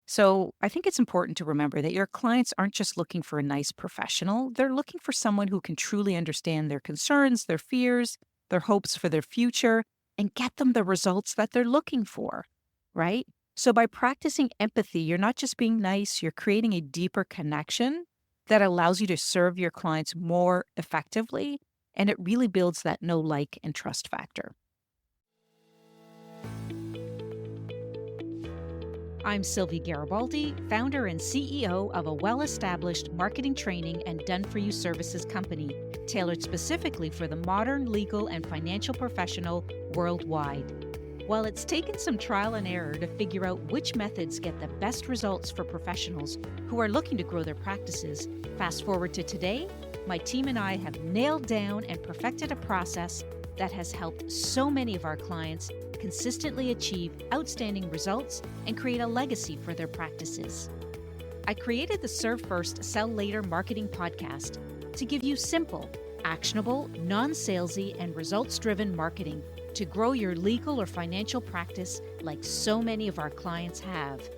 So I think it's important to remember that your clients aren't just looking for a nice professional. They're looking for someone who can truly understand their concerns, their fears, their hopes for their future, and get them the results that they're looking for, right? So by practicing empathy, you're not just being nice, you're creating a deeper connection that allows you to serve your clients more effectively. And it really builds that know, like, and trust factor. I'm Sylvia Garibaldi, founder and CEO of a well established marketing training and done for you services company, tailored specifically for the modern legal and financial professional worldwide. While it's taken some trial and error to figure out which methods get the best results for professionals who are looking to grow their practices, fast forward to today, my team and I have nailed down and perfected a process that has helped so many of our clients consistently achieve outstanding results and create a legacy for their practices. I created the Serve First, Sell Later marketing podcast to give you simple, actionable, non-salesy, and results-driven marketing to grow your legal or financial practice like so many of our clients have.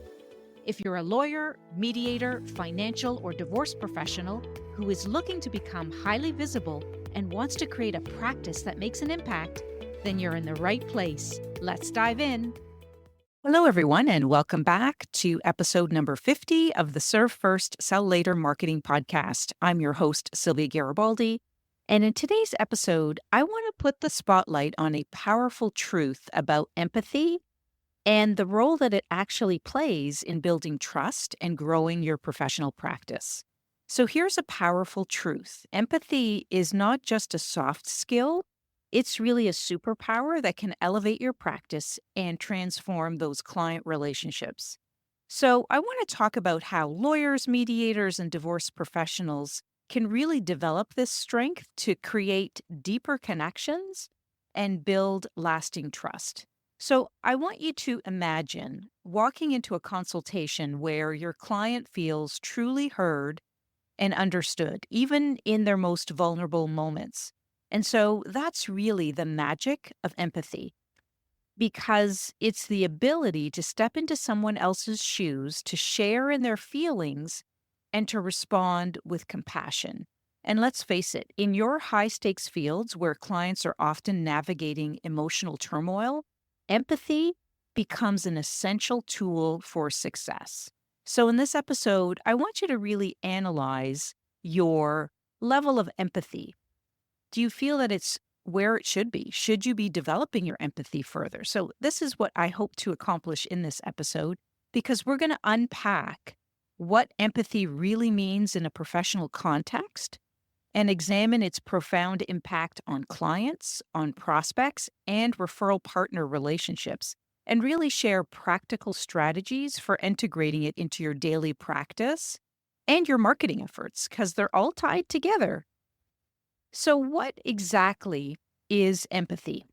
If you're a lawyer, mediator, financial, or divorce professional who is looking to become highly visible and wants to create a practice that makes an impact, then you're in the right place. Let's dive in. Hello, everyone, and welcome back to episode number 50 of the Serve First, Sell Later marketing podcast. I'm your host, Sylvia Garibaldi. And in today's episode, I want to put the spotlight on a powerful truth about empathy and the role that it actually plays in building trust and growing your professional practice. So here's a powerful truth. Empathy is not just a soft skill. It's really a superpower that can elevate your practice and transform those client relationships. So, I want to talk about how lawyers, mediators, and divorce professionals can really develop this strength to create deeper connections and build lasting trust. So, I want you to imagine walking into a consultation where your client feels truly heard and understood, even in their most vulnerable moments. And so that's really the magic of empathy because it's the ability to step into someone else's shoes, to share in their feelings, and to respond with compassion. And let's face it, in your high stakes fields where clients are often navigating emotional turmoil, empathy becomes an essential tool for success. So, in this episode, I want you to really analyze your level of empathy. Do you feel that it's where it should be? Should you be developing your empathy further? So, this is what I hope to accomplish in this episode because we're going to unpack what empathy really means in a professional context and examine its profound impact on clients, on prospects, and referral partner relationships, and really share practical strategies for integrating it into your daily practice and your marketing efforts because they're all tied together. So, what exactly is empathy?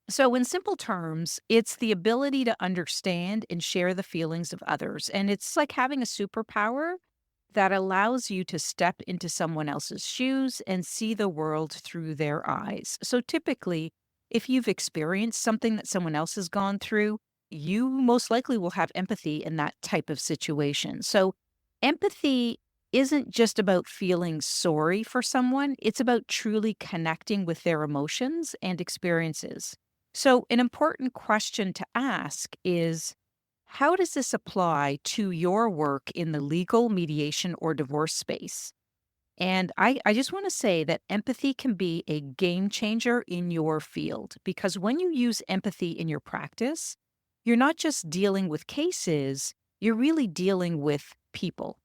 So, in simple terms, it's the ability to understand and share the feelings of others. And it's like having a superpower that allows you to step into someone else's shoes and see the world through their eyes. So, typically, if you've experienced something that someone else has gone through, you most likely will have empathy in that type of situation. So, empathy isn't just about feeling sorry for someone, it's about truly connecting with their emotions and experiences. So, an important question to ask is how does this apply to your work in the legal, mediation, or divorce space? And I just want to say that empathy can be a game changer in your field because when you use empathy in your practice, you're not just dealing with cases, you're really dealing with people.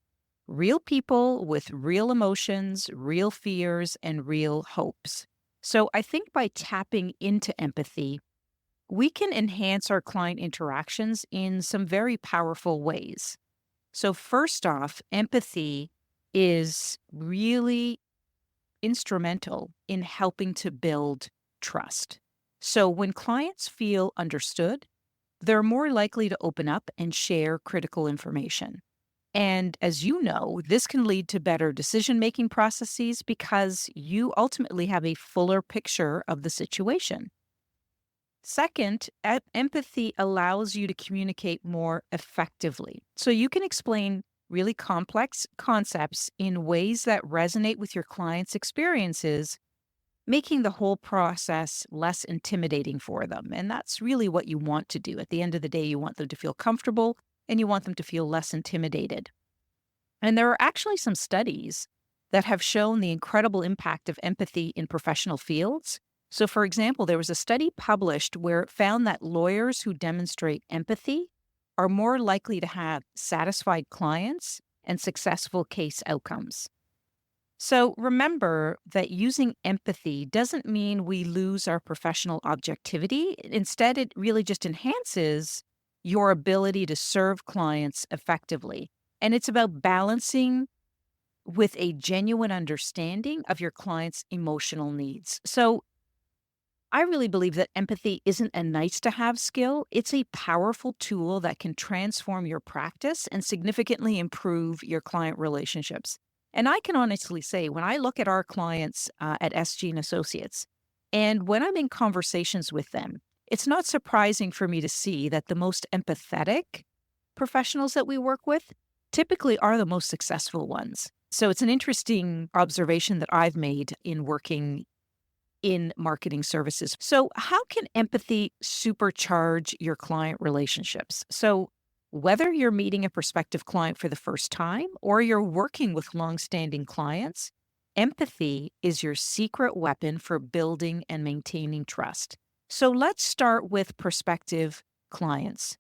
Real people with real emotions, real fears, and real hopes. So I think by tapping into empathy, we can enhance our client interactions in some very powerful ways. So, first off, empathy is really instrumental in helping to build trust. So, when clients feel understood, they're more likely to open up and share critical information. And as you know, this can lead to better decision making processes because you ultimately have a fuller picture of the situation. Second, empathy allows you to communicate more effectively. So you can explain really complex concepts in ways that resonate with your clients' experiences, making the whole process less intimidating for them. And that's really what you want to do. At the end of the day, you want them to feel comfortable and you want them to feel less intimidated. And there are actually some studies that have shown the incredible impact of empathy in professional fields. So, for example, there was a study published where it found that lawyers who demonstrate empathy are more likely to have satisfied clients and successful case outcomes. So, remember that using empathy doesn't mean we lose our professional objectivity. Instead, it really just enhances your ability to serve clients effectively. And it's about balancing with a genuine understanding of your client's emotional needs. So, I really believe that empathy isn't a nice to have skill. It's a powerful tool that can transform your practice and significantly improve your client relationships. And I can honestly say, when I look at our clients at SG and Associates, and when I'm in conversations with them, it's not surprising for me to see that the most empathetic professionals that we work with typically are the most successful ones. So it's an interesting observation that I've made in working in marketing services. So, how can empathy supercharge your client relationships? So, whether you're meeting a prospective client for the first time or you're working with longstanding clients, empathy is your secret weapon for building and maintaining trust. So, let's start with prospective clients.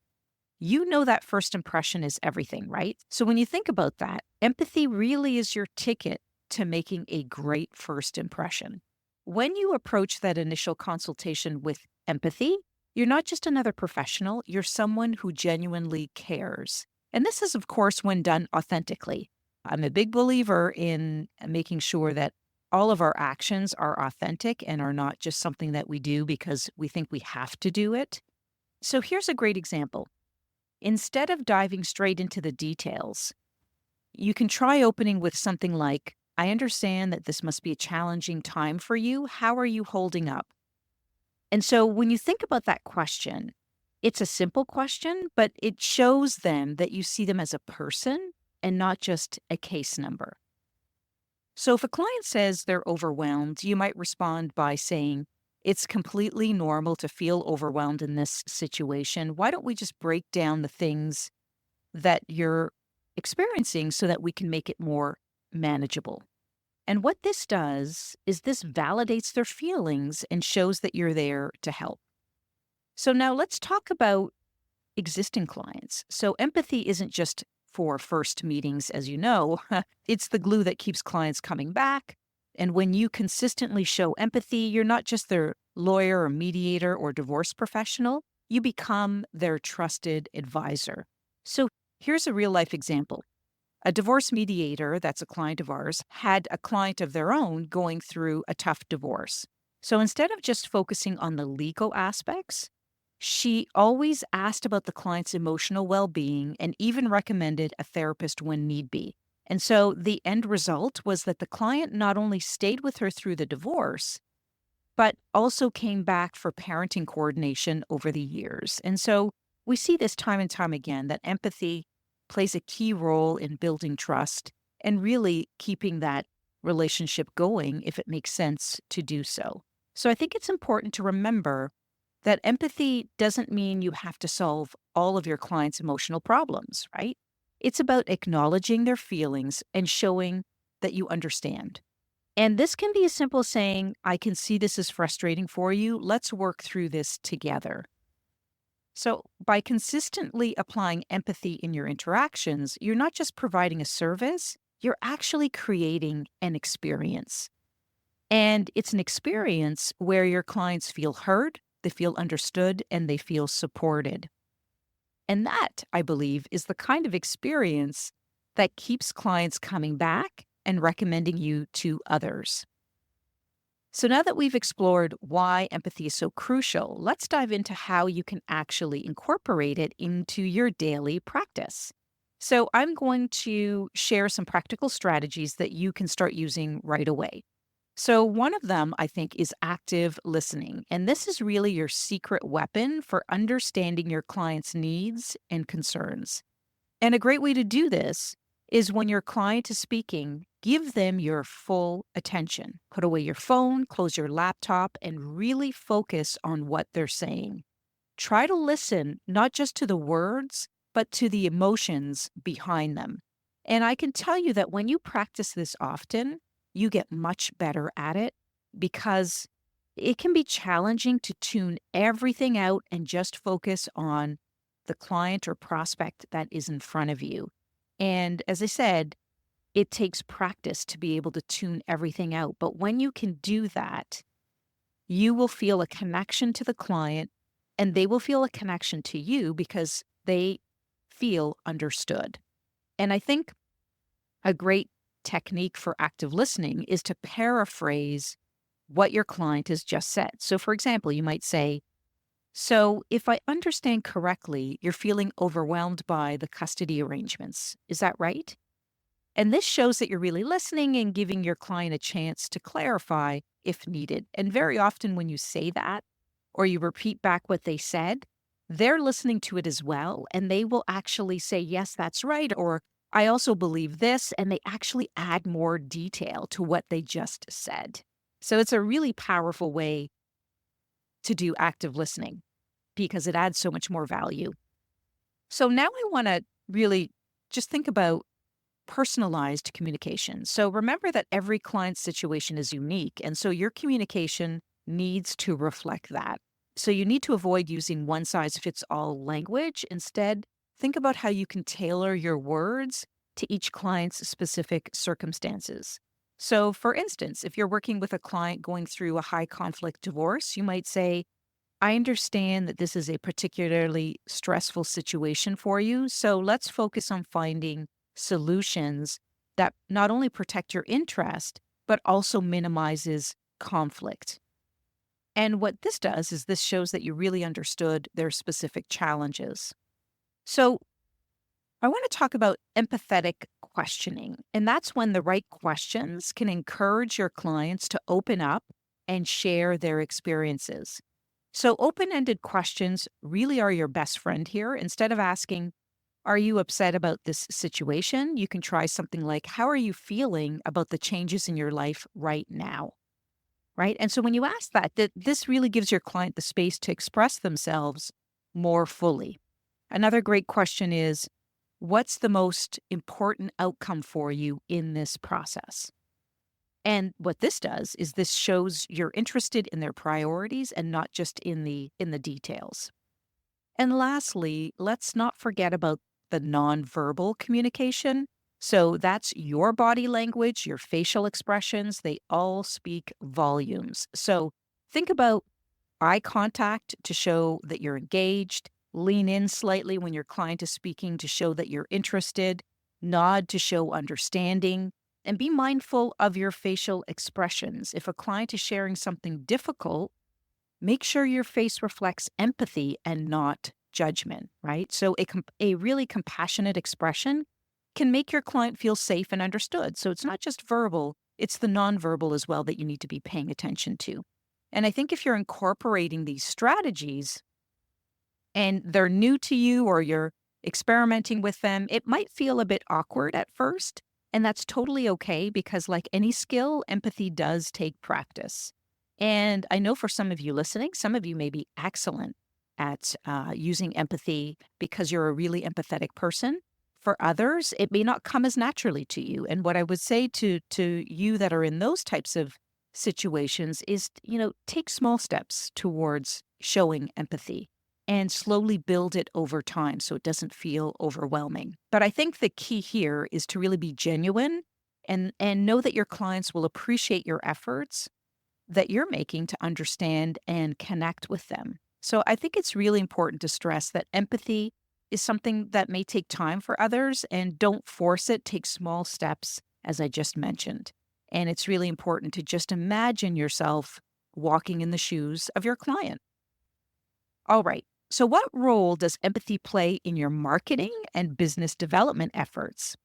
You know that first impression is everything, right? So, when you think about that, empathy really is your ticket to making a great first impression. When you approach that initial consultation with empathy, you're not just another professional, you're someone who genuinely cares. And this is, of course, when done authentically. I'm a big believer in making sure that all of our actions are authentic and are not just something that we do because we think we have to do it. So here's a great example. Instead of diving straight into the details, you can try opening with something like, I understand that this must be a challenging time for you. How are you holding up? And so when you think about that question, it's a simple question, but it shows them that you see them as a person and not just a case number. So if a client says they're overwhelmed, you might respond by saying, it's completely normal to feel overwhelmed in this situation. Why don't we just break down the things that you're experiencing so that we can make it more manageable? And what this does is this validates their feelings and shows that you're there to help. So now let's talk about existing clients. So empathy isn't just for first meetings, as you know, it's the glue that keeps clients coming back. And when you consistently show empathy, you're not just their lawyer or mediator or divorce professional, you become their trusted advisor. So here's a real life example. A divorce mediator, that's a client of ours, had a client of their own going through a tough divorce. So instead of just focusing on the legal aspects, she always asked about the client's emotional well being and even recommended a therapist when need be. And so the end result was that the client not only stayed with her through the divorce, but also came back for parenting coordination over the years. And so we see this time and time again that empathy plays a key role in building trust and really keeping that relationship going if it makes sense to do so. So I think it's important to remember that empathy doesn't mean you have to solve all of your clients' emotional problems, right? It's about acknowledging their feelings and showing that you understand. And this can be as simple as saying, I can see this is frustrating for you. Let's work through this together. So, by consistently applying empathy in your interactions, you're not just providing a service, you're actually creating an experience. And it's an experience where your clients feel heard, they feel understood, and they feel supported. And that, I believe, is the kind of experience that keeps clients coming back and recommending you to others. So now that we've explored why empathy is so crucial, let's dive into how you can actually incorporate it into your daily practice. So I'm going to share some practical strategies that you can start using right away. So, one of them, I think, is active listening. And this is really your secret weapon for understanding your client's needs and concerns. And a great way to do this is when your client is speaking, give them your full attention. Put away your phone, close your laptop, and really focus on what they're saying. Try to listen not just to the words, but to the emotions behind them. And I can tell you that when you practice this often, you get much better at it because it can be challenging to tune everything out and just focus on the client or prospect that is in front of you. And as I said, it takes practice to be able to tune everything out. But when you can do that, you will feel a connection to the client and they will feel a connection to you because they feel understood. And I think a great technique for active listening is to paraphrase what your client has just said. So, for example, you might say, "So, if I understand correctly, you're feeling overwhelmed by the custody arrangements. Is that right?" And this shows that you're really listening and giving your client a chance to clarify if needed. And very often, when you say that or you repeat back what they said, they're listening to it as well. And they will actually say, "Yes, that's right." Or, "I also believe this." And they actually add more detail to what they just said. So it's a really powerful way to do active listening because it adds so much more value. So now I want to really just think about personalized communication. So remember that every client's situation is unique. And so your communication needs to reflect that. So you need to avoid using one size fits all language. Instead, think about how you can tailor your words to each client's specific circumstances. So, for instance, if you're working with a client going through a high conflict divorce, you might say, "I understand that this is a particularly stressful situation for you. So let's focus on finding solutions that not only protect your interest, but also minimizes conflict." And what this does is this shows that you really understood their specific challenges. So I want to talk about empathetic questioning. And that's when the right questions can encourage your clients to open up and share their experiences. So, open ended questions really are your best friend here. Instead of asking, "Are you upset about this situation?" you can try something like, "How are you feeling about the changes in your life right now?" Right. And so, when you ask that, this really gives your client the space to express themselves more fully. Another great question is, "What's the most important outcome for you in this process?" And what this does is this shows you're interested in their priorities and not just in the details. And lastly, let's not forget about the nonverbal communication. So that's your body language, your facial expressions, they all speak volumes. So think about eye contact to show that you're engaged, lean in slightly when your client is speaking to show that you're interested, nod to show understanding, and be mindful of your facial expressions. If a client is sharing something difficult, make sure your face reflects empathy and not judgment, right? So a really compassionate expression can make your client feel safe and understood. So it's not just verbal, it's the nonverbal as well that you need to be paying attention to. And I think if you're incorporating these strategies and they're new to you or you're experimenting with them, it might feel a bit awkward at first. And that's totally okay because, like any skill, empathy does take practice. And I know for some of you listening, some of you may be excellent at using empathy because you're a really empathetic person. For others, it may not come as naturally to you. And what I would say to you that are in those types of situations is, take small steps towards showing empathy and slowly build it over time so it doesn't feel overwhelming. But I think the key here is to really be genuine and know that your clients will appreciate your efforts that you're making to understand and connect with them. So I think it's really important to stress that empathy is something that may take time for others and don't force it. Take small steps, as I just mentioned. And it's really important to just imagine yourself walking in the shoes of your client. All right. So, what role does empathy play in your marketing and business development efforts?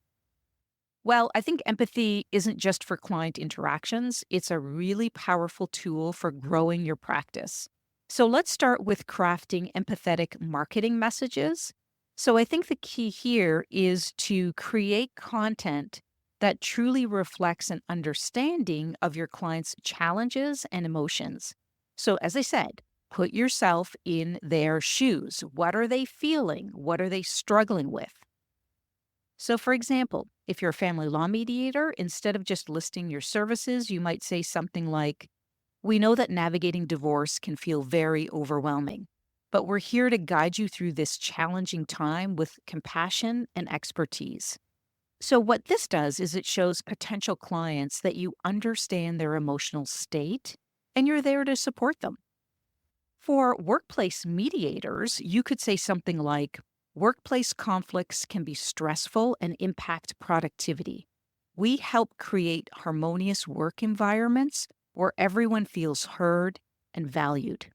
Well, I think empathy isn't just for client interactions, it's a really powerful tool for growing your practice. So let's start with crafting empathetic marketing messages. So I think the key here is to create content that truly reflects an understanding of your client's challenges and emotions. So, as I said, put yourself in their shoes. What are they feeling? What are they struggling with? So, for example, if you're a family law mediator, instead of just listing your services, you might say something like, "We know that navigating divorce can feel very overwhelming, but we're here to guide you through this challenging time with compassion and expertise." So, what this does is it shows potential clients that you understand their emotional state and you're there to support them. For workplace mediators, you could say something like, "Workplace conflicts can be stressful and impact productivity. We help create harmonious work environments where everyone feels heard and valued."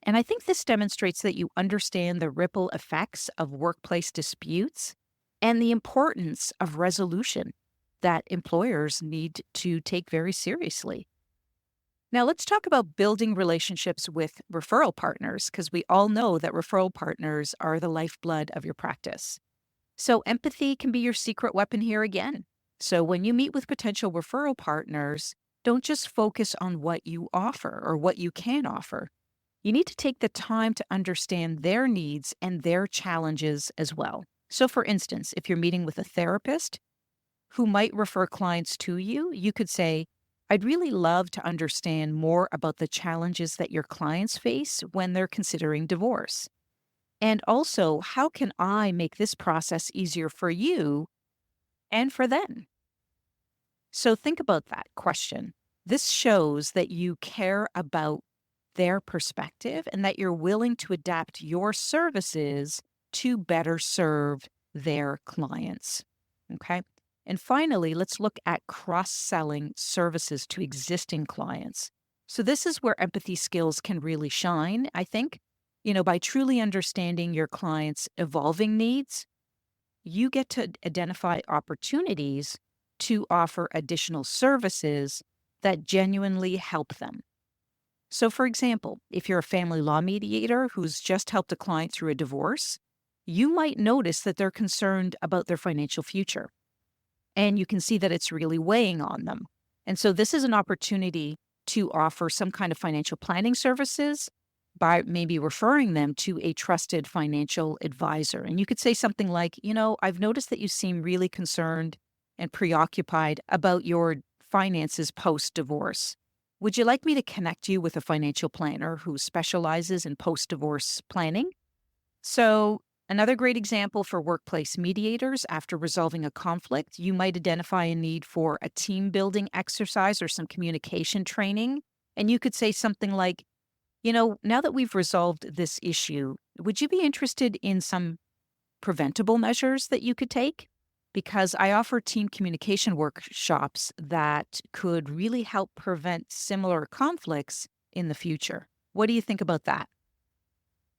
And I think this demonstrates that you understand the ripple effects of workplace disputes and the importance of resolution that employers need to take very seriously. Now, let's talk about building relationships with referral partners, because we all know that referral partners are the lifeblood of your practice. So, empathy can be your secret weapon here again. So, when you meet with potential referral partners, don't just focus on what you offer or what you can offer. You need to take the time to understand their needs and their challenges as well. So, for instance, if you're meeting with a therapist who might refer clients to you, you could say, "I'd really love to understand more about the challenges that your clients face when they're considering divorce. And also, how can I make this process easier for you and for them?" So think about that question. This shows that you care about their perspective and that you're willing to adapt your services to better serve their clients. Okay. And finally, let's look at cross selling services to existing clients. So, this is where empathy skills can really shine, I think. By truly understanding your clients' evolving needs, you get to identify opportunities to offer additional services that genuinely help them. So, for example, if you're a family law mediator who's just helped a client through a divorce, you might notice that they're concerned about their financial future, and you can see that it's really weighing on them. And so, this is an opportunity to offer some kind of financial planning services by maybe referring them to a trusted financial advisor. And you could say something like, "I've noticed that you seem really concerned and preoccupied about your finances post divorce. Would you like me to connect you with a financial planner who specializes in post divorce planning?" So, another great example for workplace mediators after resolving a conflict, you might identify a need for a team building exercise or some communication training. And you could say something like, "Now that we've resolved this issue, would you be interested in some preventable measures that you could take? Because I offer team communication workshops that could really help prevent similar conflicts in the future. What do you think about that?"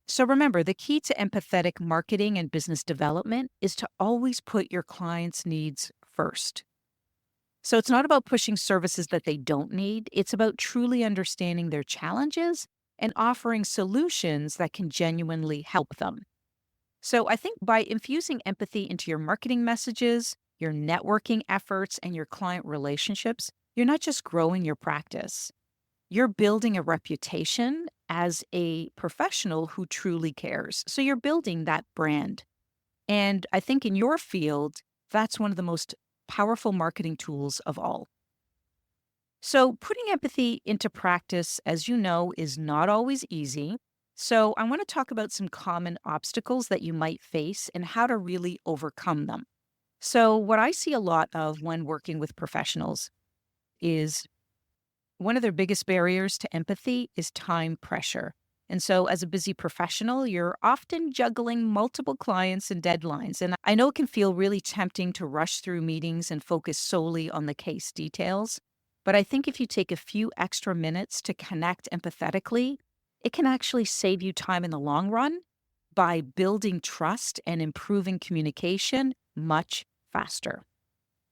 So remember, the key to empathetic marketing and business development is to always put your clients' needs first. So it's not about pushing services that they don't need, it's about truly understanding their challenges and offering solutions that can genuinely help them. So I think by infusing empathy into your marketing messages, your networking efforts, and your client relationships, you're not just growing your practice, you're building a reputation as a professional who truly cares. So you're building that brand. And I think in your field, that's one of the most powerful marketing tools of all. So, putting empathy into practice, as you know, is not always easy. So, I want to talk about some common obstacles that you might face and how to really overcome them. So, what I see a lot of when working with professionals is one of their biggest barriers to empathy is time pressure. And so, as a busy professional, you're often juggling multiple clients and deadlines. And I know it can feel really tempting to rush through meetings and focus solely on the case details. But I think if you take a few extra minutes to connect empathetically, it can actually save you time in the long run by building trust and improving communication much faster.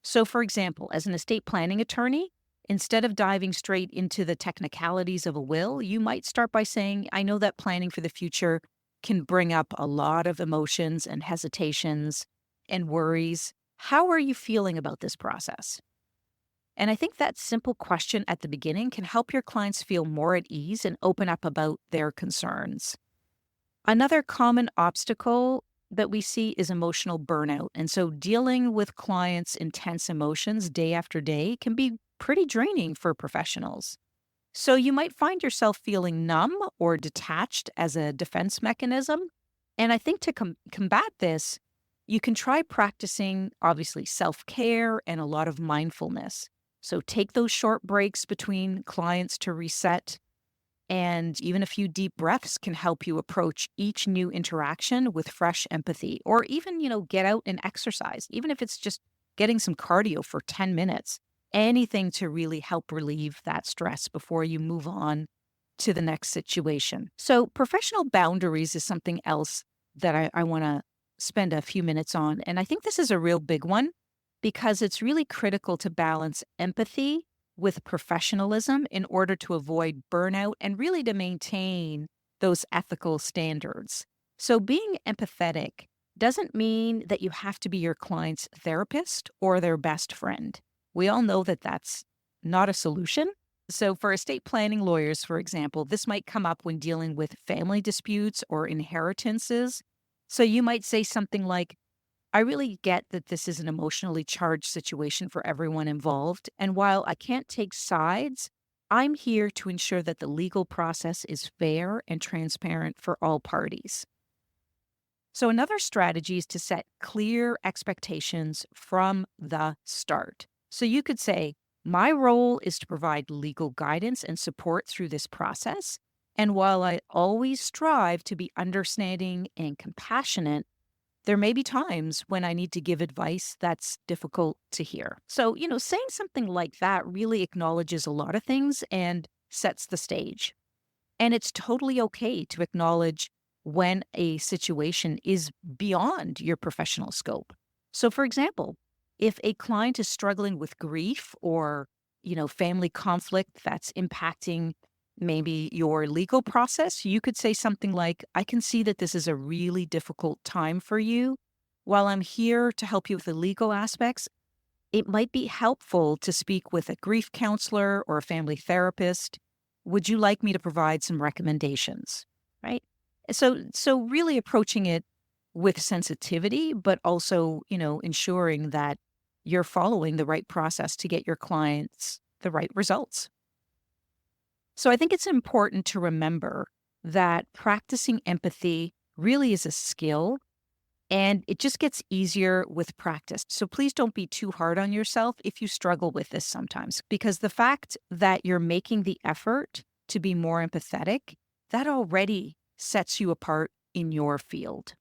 So, for example, as an estate planning attorney, instead of diving straight into the technicalities of a will, you might start by saying, I know that planning for the future can bring up a lot of emotions and hesitations and worries. How are you feeling about this process? And I think that simple question at the beginning can help your clients feel more at ease and open up about their concerns. Another common obstacle that we see is emotional burnout. And so dealing with clients' intense emotions day after day can be pretty draining for professionals. So you might find yourself feeling numb or detached as a defense mechanism. And I think to combat this, you can try practicing, obviously, self care and a lot of mindfulness. So take those short breaks between clients to reset, and even a few deep breaths can help you approach each new interaction with fresh empathy, or even, get out and exercise, even if it's just getting some cardio for 10 minutes, anything to really help relieve that stress before you move on to the next situation. So, professional boundaries is something else that I want to spend a few minutes on. And I think this is a real big one because it's really critical to balance empathy with professionalism in order to avoid burnout and really to maintain those ethical standards. So, being empathetic doesn't mean that you have to be your client's therapist or their best friend. We all know that that's not a solution. So, for estate planning lawyers, for example, this might come up when dealing with family disputes or inheritances. So, you might say something like, I really get that this is an emotionally charged situation for everyone involved. And while I can't take sides, I'm here to ensure that the legal process is fair and transparent for all parties. So, another strategy is to set clear expectations from the start. So, you could say, my role is to provide legal guidance and support through this process. And while I always strive to be understanding and compassionate, there may be times when I need to give advice that's difficult to hear. So, saying something like that really acknowledges a lot of things and sets the stage. And it's totally okay to acknowledge when a situation is beyond your professional scope. So, for example, if a client is struggling with grief or, family conflict that's impacting maybe your legal process, you could say something like, I can see that this is a really difficult time for you. While I'm here to help you with the legal aspects, it might be helpful to speak with a grief counselor or a family therapist. Would you like me to provide some recommendations? Right? So really approaching it with sensitivity, but also, ensuring that you're following the right process to get your clients the right results. So I think it's important to remember that practicing empathy really is a skill and it just gets easier with practice. So please don't be too hard on yourself if you struggle with this sometimes, because the fact that you're making the effort to be more empathetic, that already sets you apart in your field.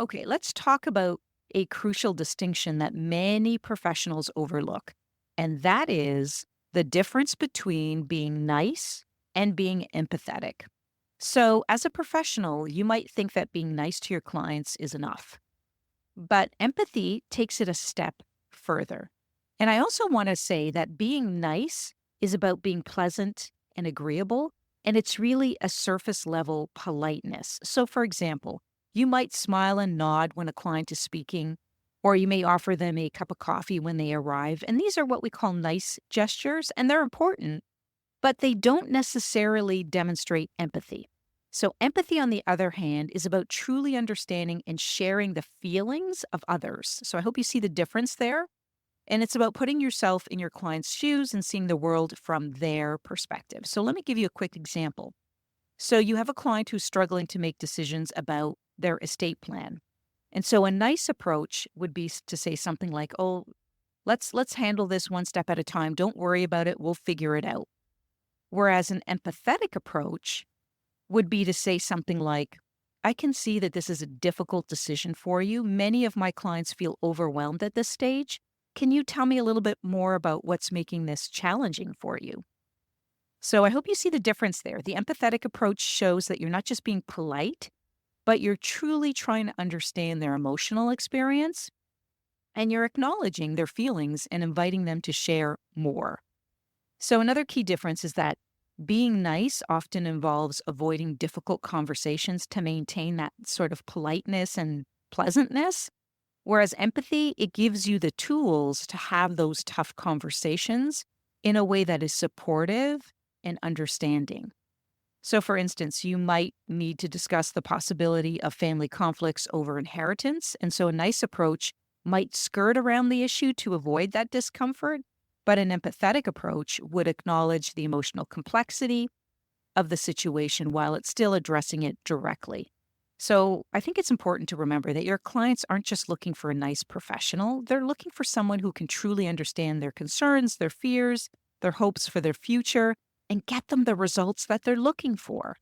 Okay, let's talk about a crucial distinction that many professionals overlook, and that is the difference between being nice and being empathetic. So, as a professional, you might think that being nice to your clients is enough, but empathy takes it a step further. And I also want to say that being nice is about being pleasant and agreeable, and it's really a surface level politeness. So, for example, you might smile and nod when a client is speaking, or you may offer them a cup of coffee when they arrive. And these are what we call nice gestures, and they're important, but they don't necessarily demonstrate empathy. So, empathy, on the other hand, is about truly understanding and sharing the feelings of others. So, I hope you see the difference there. And it's about putting yourself in your client's shoes and seeing the world from their perspective. So, let me give you a quick example. So, you have a client who's struggling to make decisions about their estate plan. And so, a nice approach would be to say something like, "Oh, let's handle this one step at a time. Don't worry about it. We'll figure it out." Whereas an empathetic approach would be to say something like, I can see that this is a difficult decision for you. Many of my clients feel overwhelmed at this stage. Can you tell me a little bit more about what's making this challenging for you? So I hope you see the difference there. The empathetic approach shows that you're not just being polite, but you're truly trying to understand their emotional experience. and you're acknowledging their feelings and inviting them to share more. So, another key difference is that being nice often involves avoiding difficult conversations to maintain that sort of politeness and pleasantness. Whereas empathy, it gives you the tools to have those tough conversations in a way that is supportive and understanding. So, for instance, you might need to discuss the possibility of family conflicts over inheritance. And so, a nice approach might skirt around the issue to avoid that discomfort. But an empathetic approach would acknowledge the emotional complexity of the situation while it's still addressing it directly. So, I think it's important to remember that your clients aren't just looking for a nice professional, they're looking for someone who can truly understand their concerns, their fears, their hopes for their future, and get them the results that they're looking for,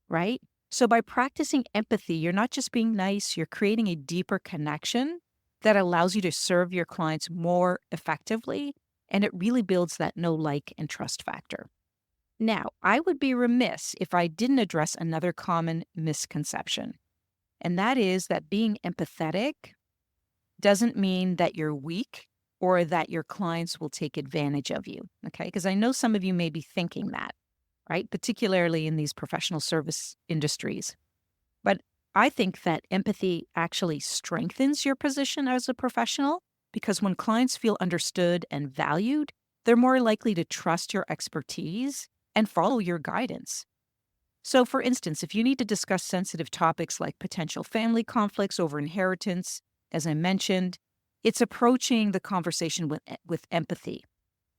right? So, by practicing empathy, you're not just being nice, you're creating a deeper connection that allows you to serve your clients more effectively. And it really builds that know, like, and trust factor. Now, I would be remiss if I didn't address another common misconception, and that is that being empathetic doesn't mean that you're weak or that your clients will take advantage of you. Okay. Because I know some of you may be thinking that, right? Particularly in these professional service industries. But I think that empathy actually strengthens your position as a professional because when clients feel understood and valued, they're more likely to trust your expertise and follow your guidance. So, for instance, if you need to discuss sensitive topics like potential family conflicts over inheritance, as I mentioned, it's approaching the conversation with empathy.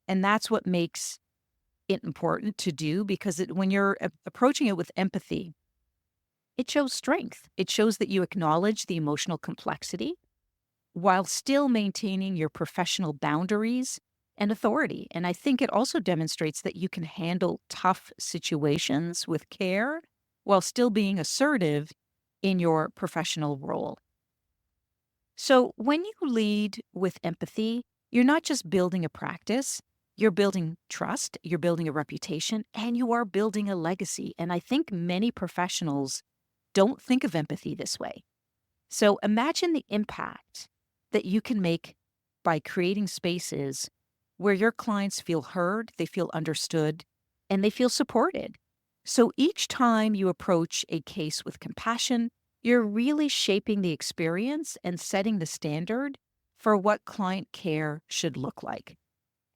And that's what makes it important to do because when you're approaching it with empathy, it shows strength. It shows that you acknowledge the emotional complexity while still maintaining your professional boundaries and authority. And I think it also demonstrates that you can handle tough situations with care while still being assertive in your professional role. So when you lead with empathy, you're not just building a practice, you're building trust, you're building a reputation, and you are building a legacy. And I think many professionals don't think of empathy this way. So imagine the impact that you can make by creating spaces where your clients feel heard, they feel understood, and they feel supported. So each time you approach a case with compassion, you're really shaping the experience and setting the standard for what client care should look like.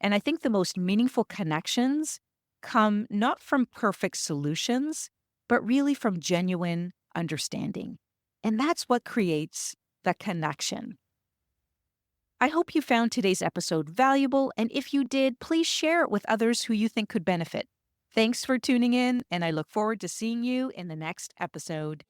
And I think the most meaningful connections come not from perfect solutions, but really from genuine understanding. And that's what creates the connection. I hope you found today's episode valuable, and if you did, please share it with others who you think could benefit. Thanks for tuning in, and I look forward to seeing you in the next episode.